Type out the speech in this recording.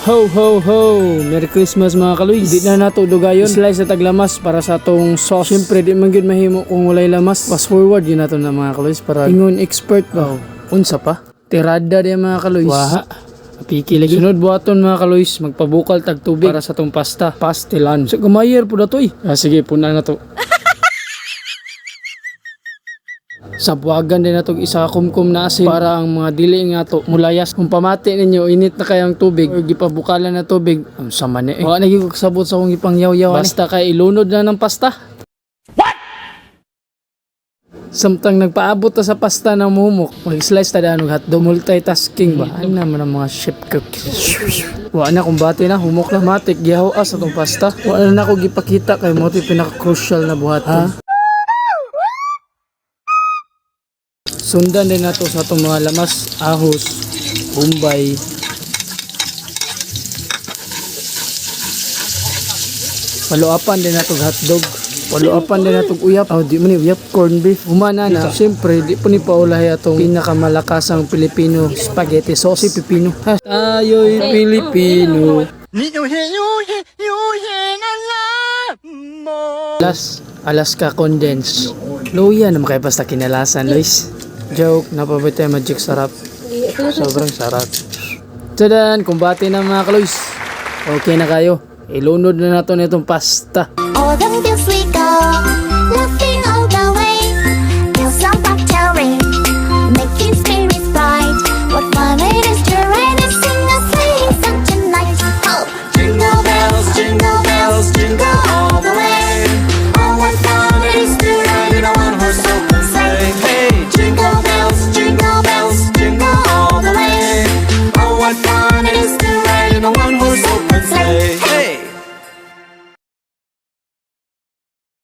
Ho ho ho! Merry Christmas mga kaluys. Di na nato dugayon. Slice sa taglamas para sa atong sauce. Siyempre di man gyud mahimo kung walay lamas. Fast forward yun nato na mga kaluys para ingon expert ba. Unsa pa? Tirada di mga kaluys. Waha. Piki lagi. Sunod buhaton mga kaluys. Magpabukal tag tubig para sa atong pasta. Pastilan. So gumayer po na to eh. Sige puna na to. Sabwagan din natong isa kumkum na asin para ang mga dili nga to mulayas. Kung pamati ninyo init na kayang tubig o gipabukalan na tubig, ang sama ni eh. Wala na gyud kasabot sa akong ipangyaw-yaw. Basta kay ilunod na ng pasta. What? Samtang nagpaabot ta sa pasta na muhumok, mag-slice ta danog hotdog. Multitasking ba? Ano naman ang mga chef cook. Wala na kung bati na humok na matik gihaw as atong pasta. Wala na ko gipakita kay mo pinaka-crucial na buhaton. Sundan din nato sa itong mga lamas, ahos, bombay. Paluapan din nato hotdog. Paluapan din nato uyap. Di mo ni uyap, corn beef. Humana na. Siyempre, di po ni paulahay atong pinakamalakasang Pilipino spaghetti sauce. Si Pipino. Tayo'y Pilipino. Alaska Condense. Luya na makaya basta kinalasan, Luis. Joke, napabitay magic sarap. Sobrang sarap. Tadan, kumbati na mga kaluys. Okay na kayo. Ilunod na nato na itong pasta. All the bills we go, laughing all the way. Bills on factory, making spirits bright. What fun it is to ride and sing a sleigh such a night. Oh, jingle bells, jingle all the way. Oh, what fun it is to ride in a one-horse open sleigh. Hey, jingle bells, jingle all the way. Oh, what fun it is to ride in a one-horse open sleigh.